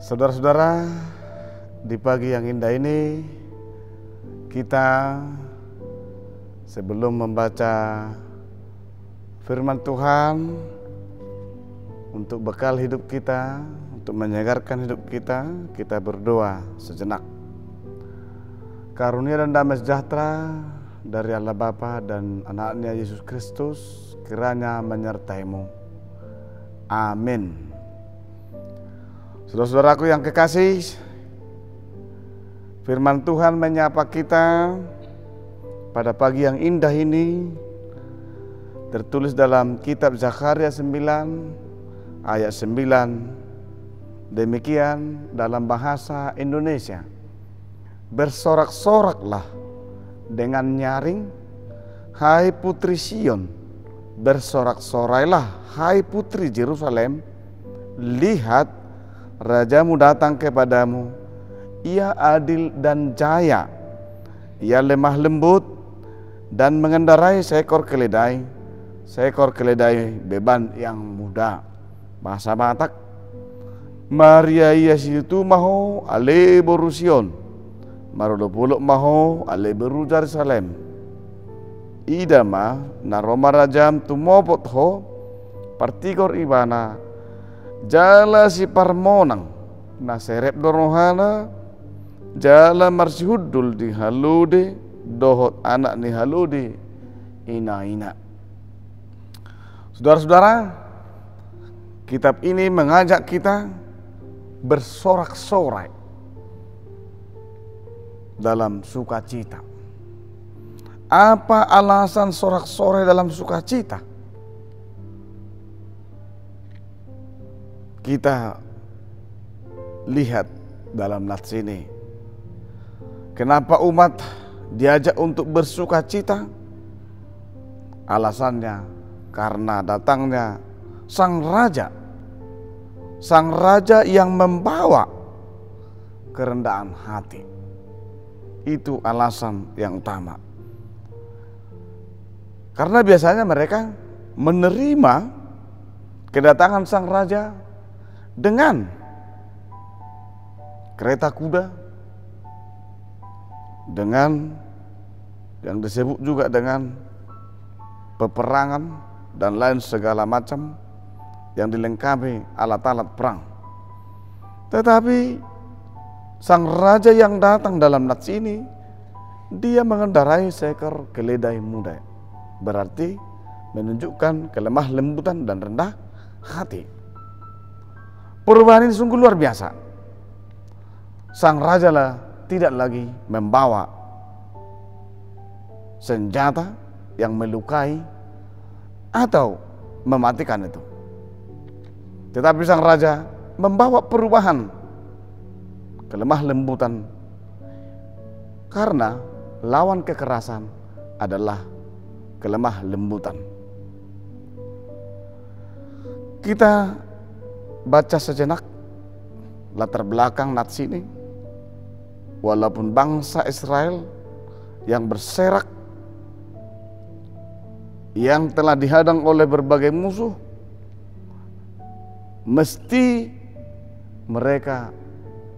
Saudara-saudara, di pagi yang indah ini kita sebelum membaca firman Tuhan untuk bekal hidup kita, untuk menyegarkan hidup kita, kita berdoa sejenak. Karunia dan damai sejahtera dari Allah Bapa dan Anaknya Yesus Kristus kiranya menyertaimu. Amin. Saudara-saudaraku yang kekasih, firman Tuhan menyapa kita pada pagi yang indah ini tertulis dalam kitab Zakharia 9 ayat 9. Demikian dalam bahasa Indonesia. Bersorak-soraklah dengan nyaring, hai putri Sion. Bersorak-sorailah, hai putri Yerusalem. Lihat, Rajamu datang kepadamu. Ia adil dan jaya. Ia lemah lembut dan mengendarai seekor keledai. Seekor keledai beban yang muda. Bahasa Batak. Maria ia situ maho ale borusion. Marodo puluk maho ale beru Jerusalem. Idama naroma rajam tumopot ho partigor ibana. Jala si parmonang na serep dorohana, jala marsihudul di halude, dohot anak ni halude ina-ina. Saudara-saudara, kitab ini mengajak kita bersorak-sorai dalam sukacita. Apa alasan sorak-sorai dalam sukacita? Kita lihat dalam nats ini. Kenapa umat diajak untuk bersukacita? Alasannya karena datangnya sang raja. Sang raja yang membawa kerendahan hati. Itu alasan yang utama. Karena biasanya mereka menerima kedatangan sang raja dengan kereta kuda, dengan yang disebut juga dengan peperangan dan lain segala macam yang dilengkapi alat-alat perang. Tetapi sang raja yang datang dalam nats ini, dia mengendarai seekor keledai muda. Berarti menunjukkan kelemah lembutan dan rendah hati. Perubahan ini sungguh luar biasa. Sang raja lah tidak lagi membawa senjata yang melukai atau mematikan itu. Tetapi sang raja membawa perubahan, kelemah lembutan. Karena lawan kekerasan adalah kelemah lembutan. Kita baca sejenak latar belakang nats ini. Walaupun bangsa Israel yang berserak, yang telah dihadang oleh berbagai musuh, mesti mereka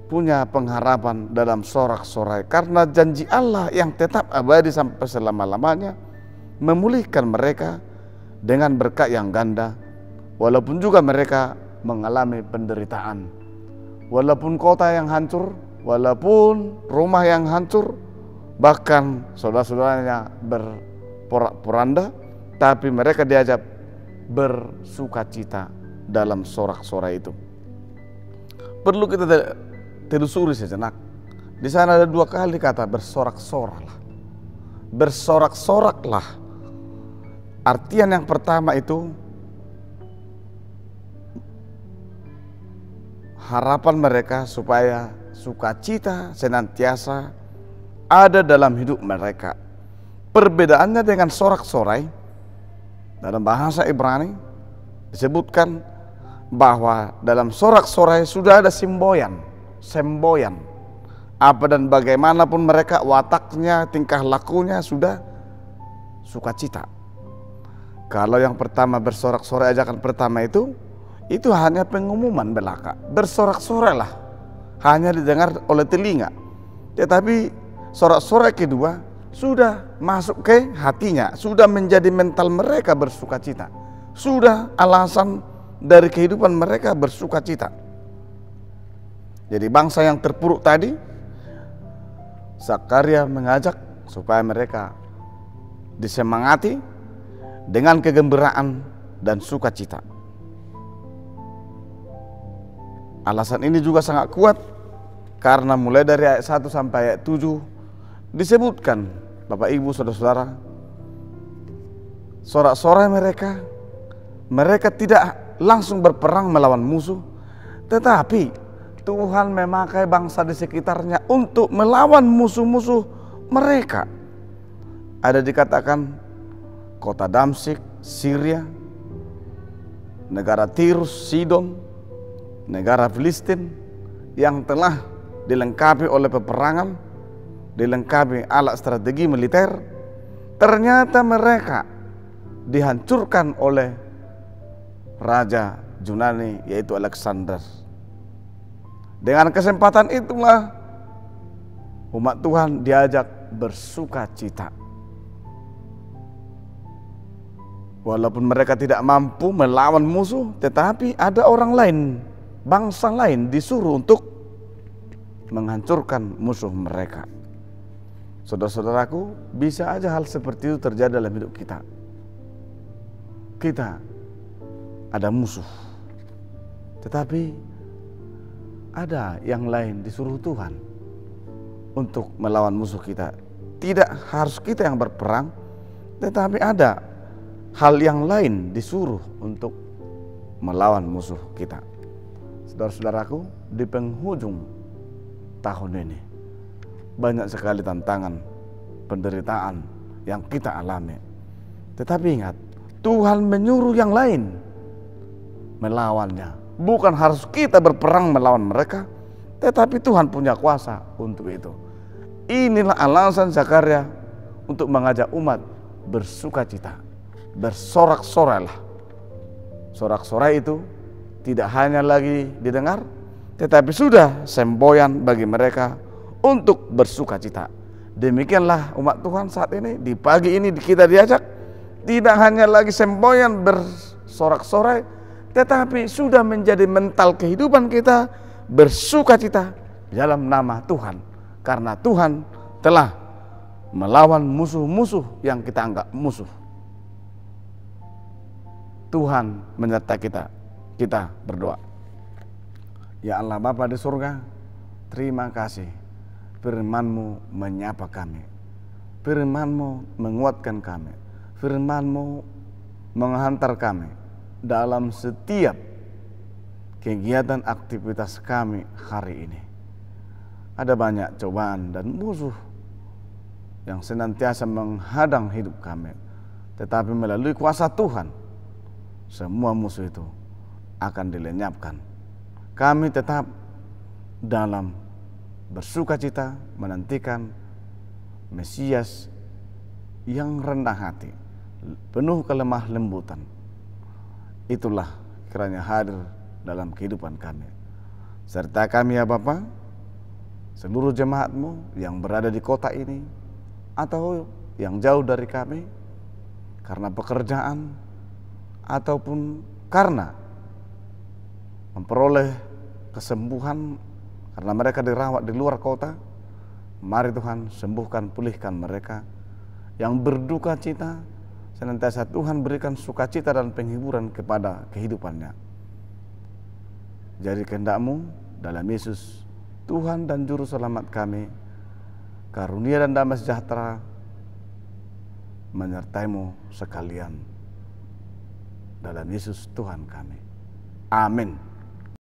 punya pengharapan dalam sorak-sorai. Karena janji Allah yang tetap abadi sampai selama-lamanya memulihkan mereka dengan berkat yang ganda. Walaupun juga mereka mengalami penderitaan, walaupun kota yang hancur, walaupun rumah yang hancur, bahkan saudara-saudaranya berporak-poranda, tapi mereka diajak bersukacita dalam sorak-sorai itu. Perlu kita telusuri sejenak. Di sana ada 2 kali kata bersorak-soraklah. Bersorak-soraklah. Artian yang pertama itu harapan mereka supaya sukacita senantiasa ada dalam hidup mereka. Perbedaannya dengan sorak-sorai, dalam bahasa Ibrani disebutkan bahwa dalam sorak-sorai sudah ada semboyan. Apa dan bagaimanapun mereka, wataknya, tingkah lakunya sudah sukacita. Kalau yang pertama bersorak-sorai, ajakan pertama itu hanya pengumuman belaka. Bersorak-sorailah hanya didengar oleh telinga, tetapi sorak-sorai kedua sudah masuk ke hatinya, sudah menjadi mental mereka bersukacita, sudah alasan dari kehidupan mereka bersukacita. Jadi bangsa yang terpuruk tadi, Zakaria mengajak supaya mereka disemangati dengan kegembiraan dan sukacita. Alasan ini juga sangat kuat karena mulai dari ayat 1 sampai ayat 7 disebutkan, Bapak Ibu Saudara-saudara, sorak-sorai mereka tidak langsung berperang melawan musuh, tetapi Tuhan memakai bangsa di sekitarnya untuk melawan musuh-musuh mereka. Ada dikatakan kota Damsyik, Syria, negara Tirus, Sidon, negara Filistin yang telah dilengkapi oleh peperangan, dilengkapi alat strategi militer, ternyata mereka dihancurkan oleh Raja Yunani yaitu Alexander. Dengan kesempatan itulah umat Tuhan diajak bersukacita. Walaupun mereka tidak mampu melawan musuh, tetapi ada orang lain, bangsa lain disuruh untuk menghancurkan musuh mereka. Saudara-saudaraku, bisa aja hal seperti itu terjadi dalam hidup kita. Kita ada musuh, tetapi ada yang lain disuruh Tuhan untuk melawan musuh kita. Tidak harus kita yang berperang, tetapi ada hal yang lain disuruh untuk melawan musuh kita. Saudara-saudaraku, di penghujung tahun ini banyak sekali tantangan, penderitaan yang kita alami. Tetapi ingat, Tuhan menyuruh yang lain melawannya. Bukan harus kita berperang melawan mereka, tetapi Tuhan punya kuasa untuk itu. Inilah alasan Zakaria untuk mengajak umat bersukacita, bersorak-sorailah. Sorak-sorai itu tidak hanya lagi didengar, tetapi sudah semboyan bagi mereka untuk bersukacita. Demikianlah umat Tuhan saat ini, di pagi ini kita diajak tidak hanya lagi semboyan bersorak-sorai, tetapi sudah menjadi mental kehidupan kita bersukacita dalam nama Tuhan, karena Tuhan telah melawan musuh-musuh yang kita anggap musuh. Tuhan menyertai kita. Kita berdoa. Ya Allah Bapa di surga, terima kasih firman-Mu menyapa kami, firman-Mu menguatkan kami, firman-Mu menghantar kami dalam setiap kegiatan aktivitas kami hari ini. Ada banyak cobaan dan musuh yang senantiasa menghadang hidup kami, tetapi melalui kuasa Tuhan semua musuh itu akan dilenyapkan. Kami tetap dalam bersukacita menantikan Mesias yang rendah hati, penuh kelemah lembutan. Itulah kiranya hadir dalam kehidupan kami. Serta kami ya Bapa, seluruh jemaat-Mu yang berada di kota ini atau yang jauh dari kami karena pekerjaan ataupun karena memperoleh kesembuhan karena mereka dirawat di luar kota. Mari Tuhan sembuhkan, pulihkan mereka. Yang berduka cita, senantiasa Tuhan berikan sukacita dan penghiburan kepada kehidupannya. Jadi kehendak-Mu dalam Yesus Tuhan dan Juru Selamat kami, karunia dan damai sejahtera menyertai-Mu sekalian dalam Yesus Tuhan kami. Amin.